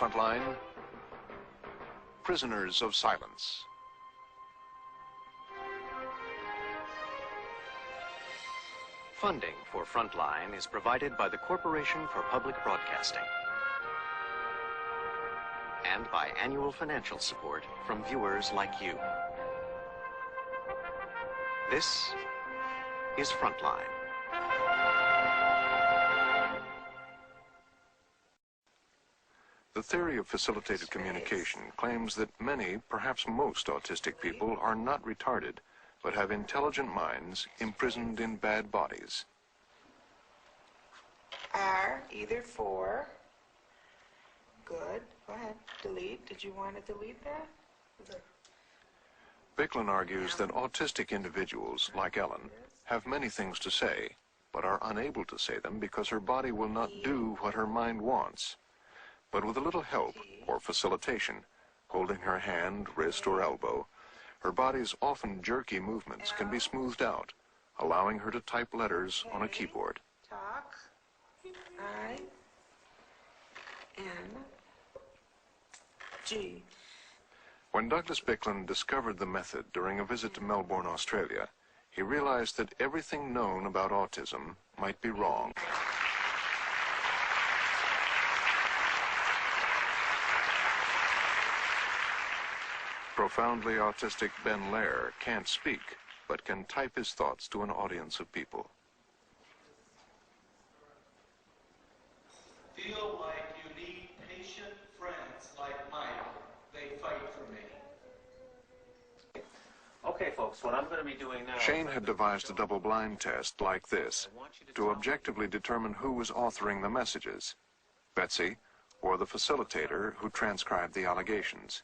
Frontline, Prisoners of Silence. Funding for Frontline is provided by the Corporation for Public Broadcasting and by annual financial support from viewers like you. This is Frontline. The theory of facilitated communication claims that many, perhaps most autistic people are not retarded, but have intelligent minds imprisoned in bad bodies. R, either for. Good. Go ahead. Delete. Did you want to delete that? Bicklin argues that autistic individuals, like Ellen, have many things to say, but are unable to say them because her body will not do what her mind wants. But with a little help or facilitation, holding her hand, wrist, or elbow, her body's often jerky movements can be smoothed out, allowing her to type letters on a keyboard. Talk. I. N. G. When Douglas Bicklin discovered the method during a visit to Melbourne, Australia, he realized that everything known about autism might be wrong. Profoundly autistic Ben Lair can't speak, but can type his thoughts to an audience of people. Feel like you need patient friends like Mike. They fight for me. Okay, folks, what I'm going to be doing now... Shane had devised a double-blind test like this to objectively determine who was authoring the messages, Betsy or the facilitator who transcribed the allegations.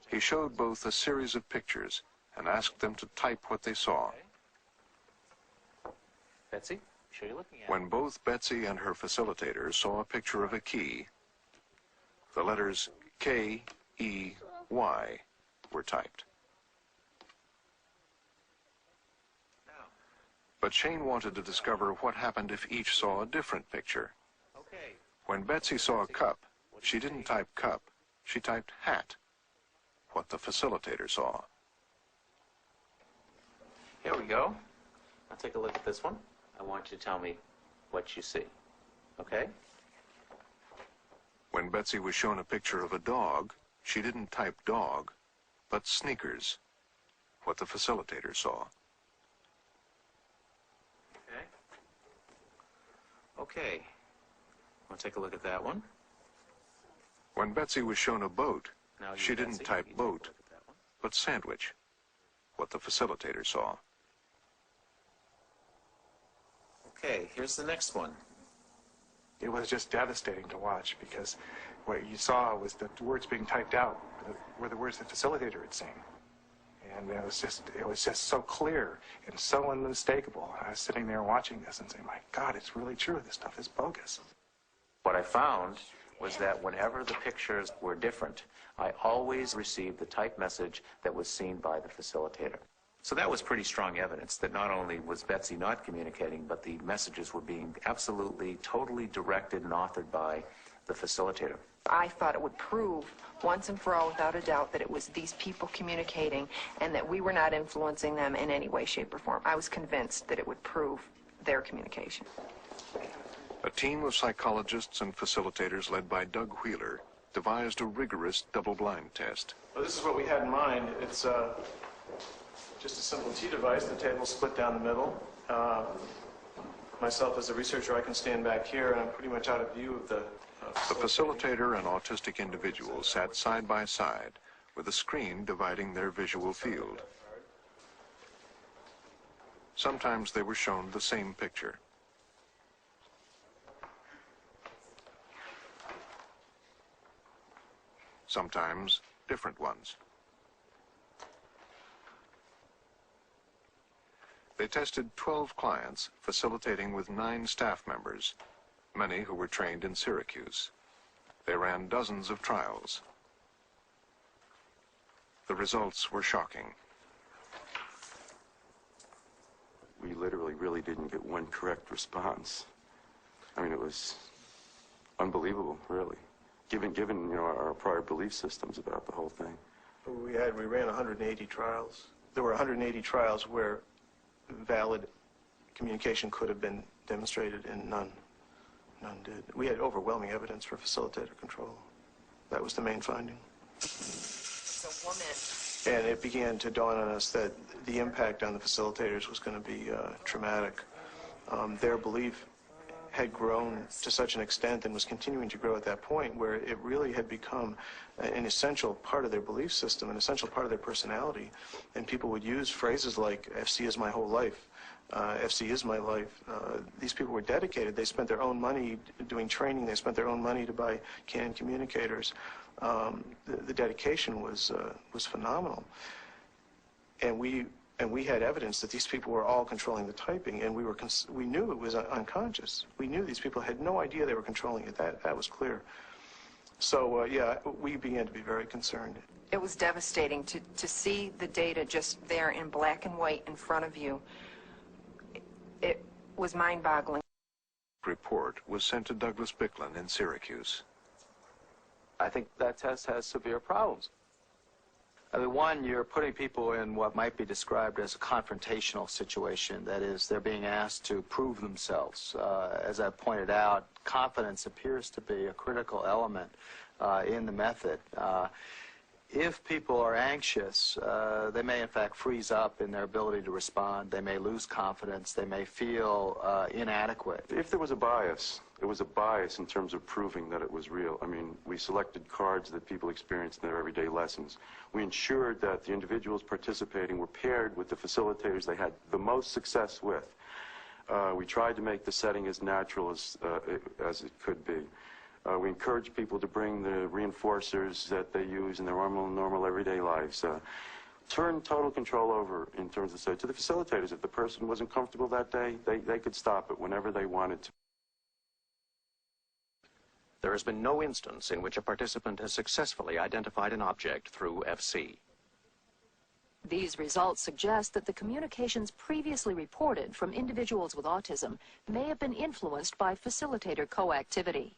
He showed both a series of pictures and asked them to type what they saw. Betsy, sure you're looking at it. When both Betsy and her facilitator saw a picture of a key, the letters K-E-Y were typed. But Shane wanted to discover what happened if each saw a different picture. Okay. When Betsy saw a cup, she didn't type cup, she typed hat, what the facilitator saw. Here we go. I'll take a look at this one. I want you to tell me what you see. Okay? When Betsy was shown a picture of a dog, she didn't type dog, but sneakers, what the facilitator saw. Okay. Okay. I'll take a look at that one. When Betsy was shown a boat, Now she didn't Betsy, type you take a boat, look at that one. but sandwich, what the facilitator saw. Okay, here's the next one. It was just devastating to watch because what you saw was the words being typed out were the words the facilitator had seen. And it was just so clear and so unmistakable. I was sitting there watching this and saying, my God, it's really true. This stuff is bogus. What I found was that whenever the pictures were different, I always received the typed message that was seen by the facilitator. So that was pretty strong evidence that not only was Betsy not communicating, but the messages were being absolutely, totally directed and authored by the facilitator. I thought it would prove once and for all, without a doubt, that it was these people communicating and that we were not influencing them in any way, shape, or form. I was convinced that it would prove their communication. A team of psychologists and facilitators led by Doug Wheeler devised a rigorous double-blind test. Well, this is what we had in mind. It's just a simple T device. The table's split down the middle. Myself as a researcher, I can stand back here, and I'm pretty much out of view of the The facilitator and autistic individuals sat side by side with a screen dividing their visual field. Sometimes they were shown the same picture. Sometimes different ones. They tested 12 clients, facilitating with 9 staff members, many who were trained in Syracuse. They ran dozens of trials. The results were shocking. We literally really didn't get one correct response. I mean, it was unbelievable, really. given our prior belief systems about the whole thing. We ran 180 trials. There were 180 trials where valid communication could have been demonstrated, and none did. We had overwhelming evidence for facilitator control. That was the main finding. So woman. And it began to dawn on us that the impact on the facilitators was going to be traumatic. Their belief had grown to such an extent and was continuing to grow at that point where it really had become an essential part of their belief system, an essential part of their personality. And people would use phrases like, FC is my whole life, FC is my life. These people were dedicated. They spent their own money doing training. They spent their own money to buy canned communicators. The dedication was phenomenal. And we had evidence that these people were all controlling the typing, and we knew it was unconscious. We knew these people had no idea they were controlling it. That was clear. So, yeah, we began to be very concerned. It was devastating to see the data just there in black and white in front of you. It was mind-boggling. Report was sent to Douglas Bicklin in Syracuse. I think that test has severe problems. I mean, one, you're putting people in what might be described as a confrontational situation. That is, they're being asked to prove themselves. As I pointed out, confidence appears to be a critical element in the method. If people are anxious, they may in fact freeze up in their ability to respond. They may lose confidence. They may feel inadequate. If there was a bias, it was a bias in terms of proving that it was real. I mean, we selected cards that people experienced in their everyday lessons. We ensured that the individuals participating were paired with the facilitators they had the most success with. We tried to make the setting as natural as it could be. We encourage people to bring the reinforcers that they use in their normal everyday lives. Turn total control over in terms of to the facilitators. If the person wasn't comfortable that day, they could stop it whenever they wanted to. There has been no instance in which a participant has successfully identified an object through FC. These results suggest that the communications previously reported from individuals with autism may have been influenced by facilitator coactivity.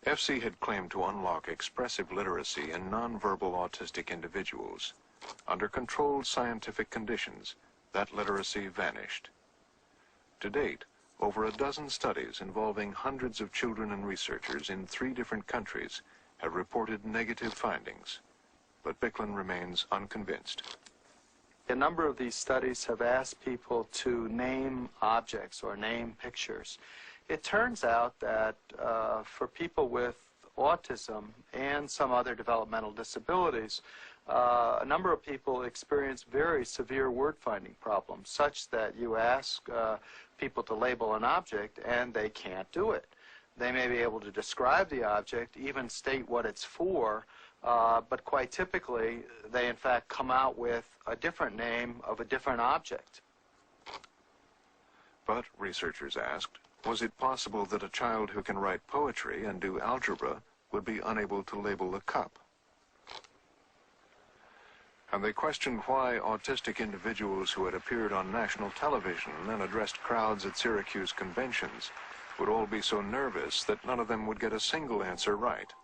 FC had claimed to unlock expressive literacy in nonverbal autistic individuals. Under controlled scientific conditions, that literacy vanished. To date, over a dozen studies involving hundreds of children and researchers in 3 different countries have reported negative findings, but Bicklin remains unconvinced. A number of these studies have asked people to name objects or name pictures. It turns out that for people with autism and some other developmental disabilities, a number of people experience very severe word-finding problems, such that you ask people to label an object and they can't do it. They may be able to describe the object, even state what it's for, but quite typically they in fact come out with a different name of a different object. But, researchers asked, was it possible that a child who can write poetry and do algebra would be unable to label a cup? And they questioned why autistic individuals who had appeared on national television and addressed crowds at Syracuse conventions would all be so nervous that none of them would get a single answer right.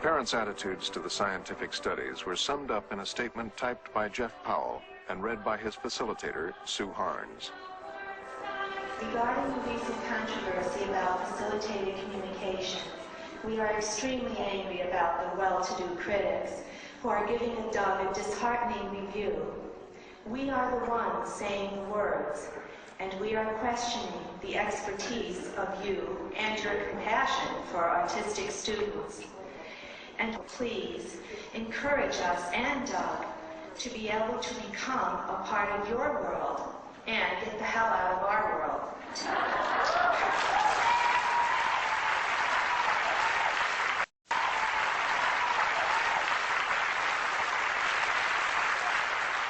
Parents' attitudes to the scientific studies were summed up in a statement typed by Jeff Powell and read by his facilitator, Sue Harnes. Regarding the recent controversy about facilitated communications, we are extremely angry about the well-to-do critics who are giving a dogged, disheartening review. We are the ones saying the words, and we are questioning the expertise of you and your compassion for autistic students. And please encourage us and Doug to be able to become a part of your world and get the hell out of our world.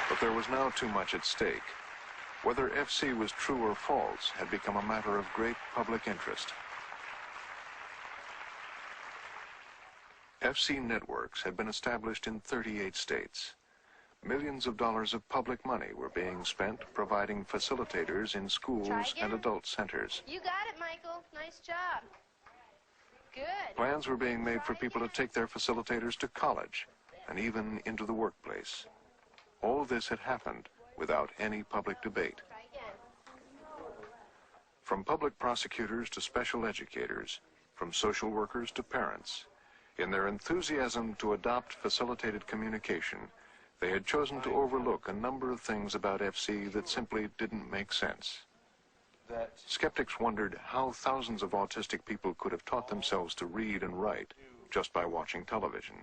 But there was now too much at stake. Whether FC was true or false had become a matter of great public interest. FC networks had been established in 38 states, Millions of dollars of public money were being spent providing facilitators in schools and adult centers. You got it, Michael. Nice job. Good. Plans were being made for people to take their facilitators to college and even into the workplace. All this had happened without any public debate. From public prosecutors to special educators, from social workers to parents, in their enthusiasm to adopt facilitated communication, they had chosen to overlook a number of things about FC that simply didn't make sense. Skeptics wondered how thousands of autistic people could have taught themselves to read and write just by watching television.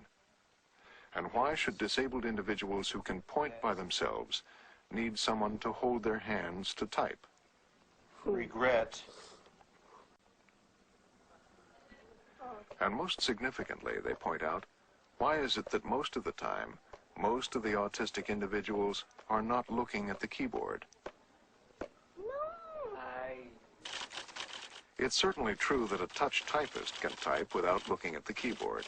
And why should disabled individuals who can point by themselves need someone to hold their hands to type? Regret. And most significantly, they point out, why is it that most of the time, most of the autistic individuals are not looking at the keyboard? It's certainly true that a touch typist can type without looking at the keyboard.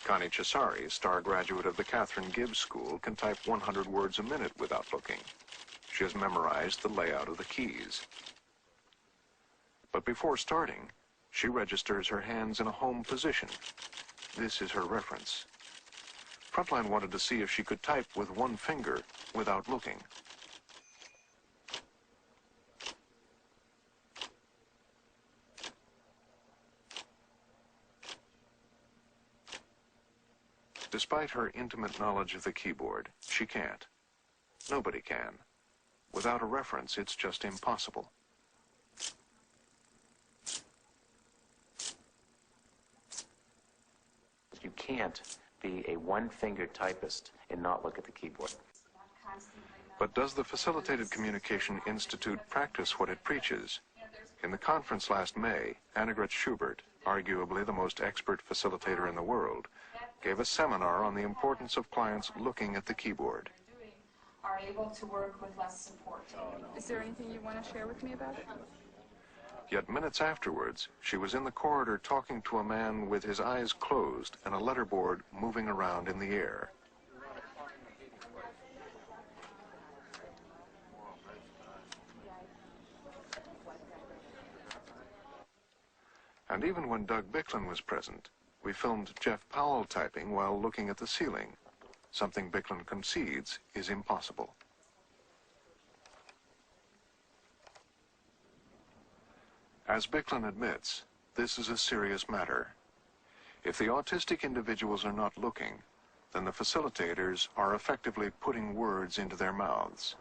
Connie Cesari, star graduate of the Catherine Gibbs School, can type 100 words a minute without looking. She has memorized the layout of the keys. But before starting, she registers her hands in a home position. This is her reference. Frontline wanted to see if she could type with one finger without looking. Despite her intimate knowledge of the keyboard, she can't. Nobody can. Without a reference, it's just impossible. You can't be a one-fingered typist and not look at the keyboard. But does the Facilitated Communication Institute practice what it preaches? In the conference last May, Annegret Schubert, arguably the most expert facilitator in the world, gave a seminar on the importance of clients looking at the keyboard. Are able to work with less support. Is there anything you want to share with me about it? Yet minutes afterwards, she was in the corridor talking to a man with his eyes closed and a letterboard moving around in the air. And even when Doug Bicklin was present, we filmed Jeff Powell typing while looking at the ceiling, something Bicklin concedes is impossible. As Bicklin admits, this is a serious matter. If the autistic individuals are not looking, then the facilitators are effectively putting words into their mouths.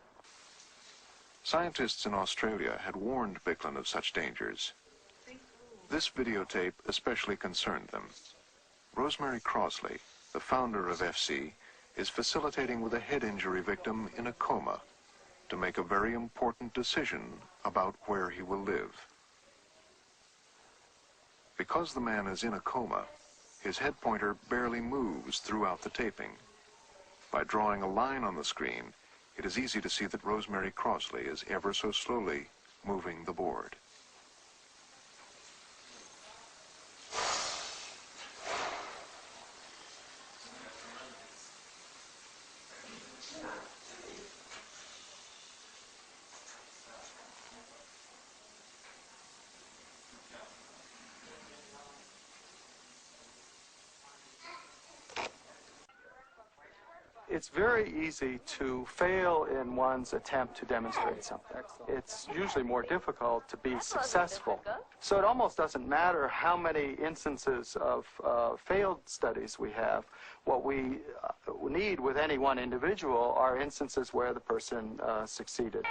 Scientists in Australia had warned Bicklin of such dangers. This videotape especially concerned them. Rosemary Crossley, the founder of FC, is facilitating with a head injury victim in a coma to make a very important decision about where he will live. Because the man is in a coma, his head pointer barely moves throughout the taping. By drawing a line on the screen, it is easy to see that Rosemary Crossley is ever so slowly moving the board. It's very easy to fail in one's attempt to demonstrate something. It's usually more difficult to be successful. So it almost doesn't matter how many instances of failed studies we have. What we need with any one individual are instances where the person succeeded.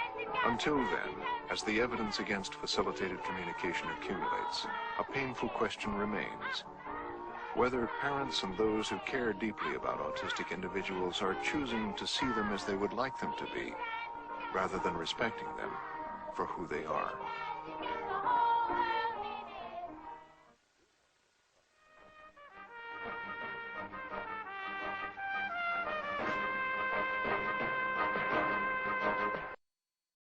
Until then, as the evidence against facilitated communication accumulates, a painful question remains. Whether parents and those who care deeply about autistic individuals are choosing to see them as they would like them to be, rather than respecting them for who they are.